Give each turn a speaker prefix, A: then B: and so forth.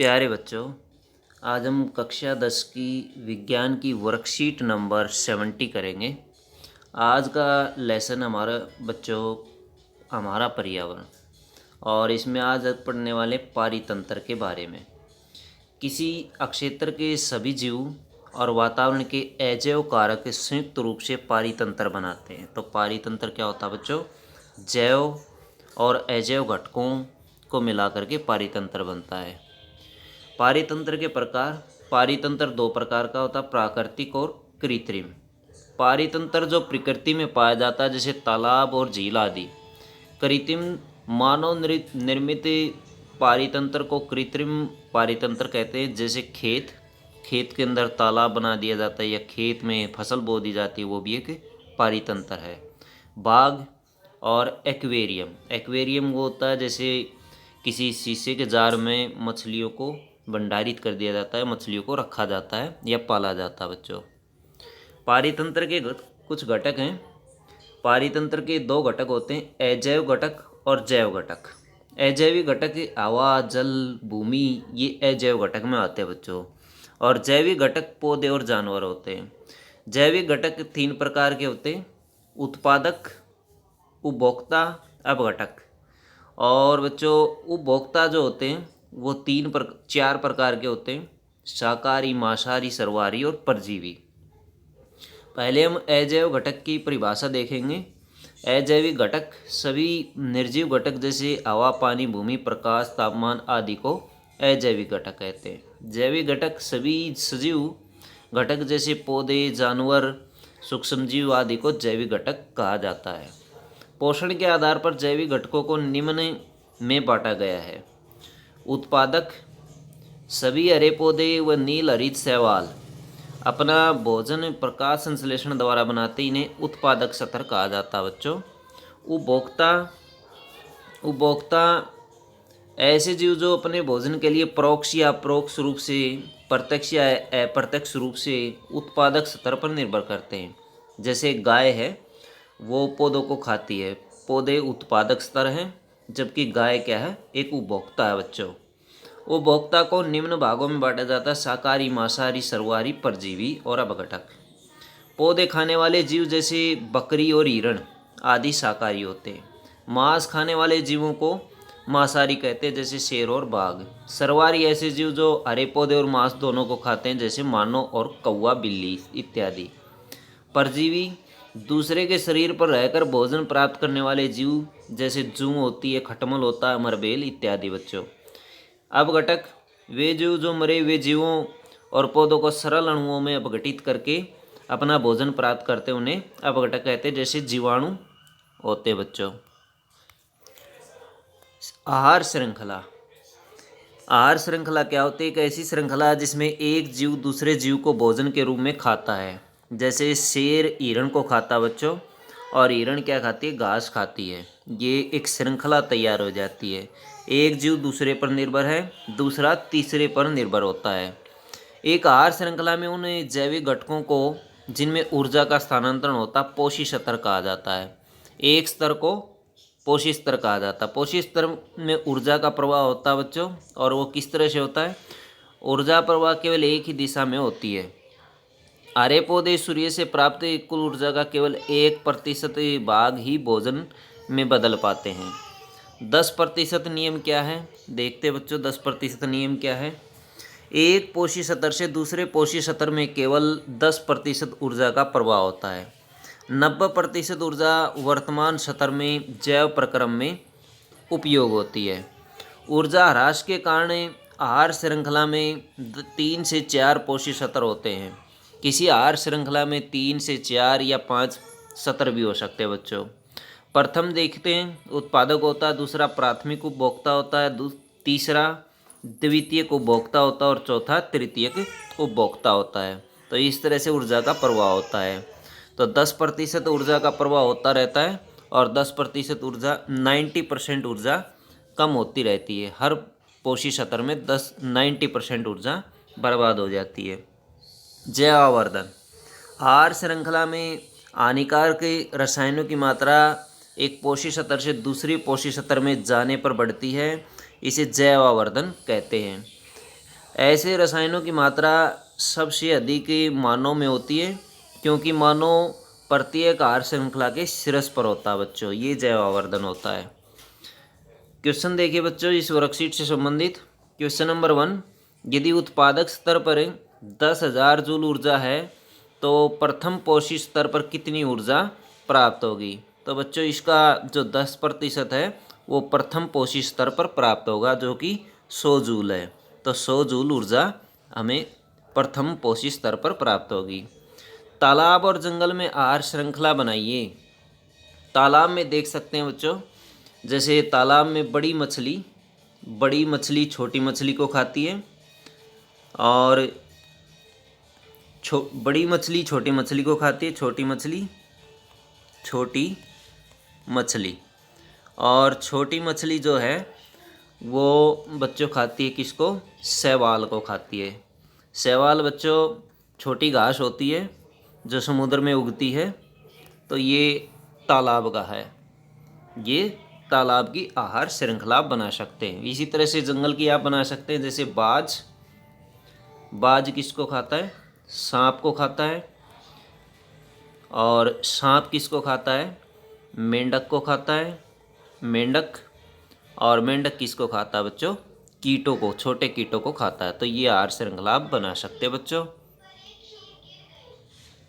A: प्यारे बच्चों, आज हम कक्षा 10 की विज्ञान की वर्कशीट नंबर 70 करेंगे। आज का लेसन हमारा बच्चों हमारा पर्यावरण, और इसमें आज पढ़ने वाले पारितंत्र के बारे में। किसी अक्षेत्र के सभी जीव और वातावरण के अजैव कारक संयुक्त रूप से पारितंत्र बनाते हैं। तो पारितंत्र क्या होता है बच्चों? जैव और अजैव घटकों को मिलाकर के पारितंत्र बनता है। पारितंत्र के प्रकार। पारितंत्र दो प्रकार का होता है, प्राकृतिक और कृत्रिम। पारितंत्र जो प्रकृति में पाया जाता है, जैसे तालाब और झील आदि। कृत्रिम मानव निर्मित पारितंत्र को कृत्रिम पारितंत्र कहते हैं। जैसे खेत के अंदर तालाब बना दिया जाता है या खेत में फसल बो दी जाती है, वो भी एक पारितंत्र है। बाग और एक्वेरियम वो होता है जैसे किसी शीशे के जार में मछलियों को भंडारित कर दिया जाता है, मछलियों को रखा जाता है या पाला जाता है बच्चों। पारितंत्र के कुछ घटक हैं। पारितंत्र के दो घटक होते हैं, अजैव घटक और जैव घटक। अजैविक घटक हवा, जल, भूमि, ये अजैव घटक में आते हैं बच्चों। और जैविक घटक पौधे और जानवर होते हैं। जैविक घटक तीन प्रकार के होते हैं, उत्पादक, उपभोक्ता, अपघटक। और बच्चों उपभोक्ता जो होते हैं वो चार प्रकार के होते हैं, शाकाहारी, मांसाहारी, सर्वाहारी और परजीवी। पहले हम अजैव घटक की परिभाषा देखेंगे। अजैविक घटक सभी निर्जीव घटक जैसे हवा, पानी, भूमि, प्रकाश, तापमान आदि को अजैविक घटक कहते हैं। जैविक घटक सभी सजीव घटक जैसे पौधे, जानवर, सूक्ष्मजीव आदि को जैविक घटक कहा जाता है। पोषण के आधार पर जैविक घटकों को निम्न में बांटा गया है। उत्पादक सभी हरे पौधे व नील हरित शैवाल अपना भोजन प्रकाश संश्लेषण द्वारा बनाते, इन्हें उत्पादक सतर कहा जाता है बच्चों। उपभोक्ता ऐसे जीव जो अपने भोजन के लिए परोक्ष या अपरोक्ष रूप से, प्रत्यक्ष या अप्रत्यक्ष रूप से उत्पादक स्तर पर निर्भर करते हैं। जैसे गाय है, वो पौधों को खाती है, पौधे उत्पादक स्तर हैं, जबकि गाय क्या है? एक उपभोक्ता है बच्चों। उपभोक्ता को निम्न भागों में बांटा जाता है, शाकाहारी, मांसाहारी, सर्वाहारी, परजीवी और अपघटक। पौधे खाने वाले जीव जैसे बकरी और हिरण आदि शाकाहारी होते हैं। मांस खाने वाले जीवों को मांसाहारी कहते हैं, जैसे शेर और बाघ। सर्वाहारी ऐसे जीव जो हरे पौधे और मांस दोनों को खाते हैं, जैसे मानव और कौवा, बिल्ली इत्यादि। परजीवी दूसरे के शरीर पर रहकर भोजन प्राप्त करने वाले जीव, जैसे जूं होती है, खटमल होता है, मरबेल इत्यादि बच्चों। अपघटक वे जीव जो मरे हुए जीवों और पौधों को सरल अणुओं में अपघटित करके अपना भोजन प्राप्त करते, उन्हें अपघटक कहते हैं, जैसे जीवाणु होते बच्चों। आहार श्रृंखला। आहार श्रृंखला क्या होती है? एक ऐसी श्रृंखला जिसमें एक जीव दूसरे जीव को भोजन के रूप में खाता है। जैसे शेर हिरण को खाता है बच्चों, और हिरण क्या खाती है? घास खाती है। ये एक श्रृंखला तैयार हो जाती है। एक जीव दूसरे पर निर्भर है, दूसरा तीसरे पर निर्भर होता है। एक आहार श्रृंखला में उन जैविक घटकों को जिनमें ऊर्जा का स्थानांतरण होता है, पोषी स्तर कहा जाता है। एक स्तर को पोषी स्तर कहा जाता है। पोषी स्तर में ऊर्जा का प्रवाह होता है बच्चों, और वो किस तरह से होता है? ऊर्जा प्रवाह केवल एक ही दिशा में होती है। हरे पौधे सूर्य से प्राप्त कुल ऊर्जा का केवल 1% भाग ही भोजन में बदल पाते हैं। 10% नियम क्या है? देखते बच्चों, 10% नियम क्या है? एक पोषी स्तर से दूसरे पोषी स्तर में केवल 10% ऊर्जा का प्रवाह होता है। 90% ऊर्जा वर्तमान स्तर में जैव प्रक्रम में उपयोग होती है। ऊर्जा ह्रास के कारण आहार श्रृंखला में 3 से 4 पोषी स्तर होते हैं। किसी आहार श्रृंखला में 3 से 4 या 5 स्तर भी हो सकते हैं बच्चों। प्रथम देखते हैं, उत्पादक होता है, दूसरा प्राथमिक उपभोक्ता होता है, तीसरा द्वितीयक उपभोक्ता होता है, और चौथा तृतीयक उपभोक्ता होता है। तो इस तरह से ऊर्जा का प्रवाह होता है। तो 10% ऊर्जा का प्रवाह होता रहता है, और 10% ऊर्जा 90% ऊर्जा कम होती रहती है। हर पोषी स्तर में 90% ऊर्जा बर्बाद हो जाती है। जैवावर्धन। आहार श्रृंखला में हानिकारक रसायनों की मात्रा एक पोषी स्तर से दूसरी पोषी स्तर में जाने पर बढ़ती है, इसे जैवावर्धन कहते हैं। ऐसे रसायनों की मात्रा सबसे अधिक मानव में होती है, क्योंकि मानव प्रत्येक आहार श्रृंखला के शीर्ष पर होता है बच्चों। ये जैव आवर्धन होता है। क्वेश्चन देखिए बच्चों इस वर्कशीट से संबंधित। क्वेश्चन नंबर 1, यदि उत्पादक स्तर पर 10,000 जूल ऊर्जा है तो प्रथम पोषी स्तर पर कितनी ऊर्जा प्राप्त होगी। तो बच्चों इसका जो 10% है वो प्रथम पोषी स्तर पर प्राप्त होगा, जो कि 100 जूल है। तो 100 जूल ऊर्जा हमें प्रथम पोषी स्तर पर प्राप्त होगी। तालाब और जंगल में आहार श्रृंखला बनाइए। तालाब में देख सकते हैं बच्चों, जैसे तालाब में बड़ी मछली छोटी मछली को खाती है, और बड़ी मछली छोटी मछली को खाती है, छोटी मछली छोटी मछली, और छोटी मछली जो है वो बच्चों खाती है किसको, शैवाल को खाती है। शैवाल बच्चों छोटी घास होती है जो समुद्र में उगती है। तो ये तालाब का है, ये तालाब की आहार श्रृंखला बना सकते हैं। इसी तरह से जंगल की आप बना सकते हैं, जैसे बाज किसको खाता है, सांप को खाता है, और सांप किसको खाता है, मेंढक को खाता है, मेंढक, और मेंढक किसको खाता है बच्चों, कीटों को, छोटे कीटों को खाता है। तो ये आहार श्रृंखला आप बना सकते हैं बच्चों।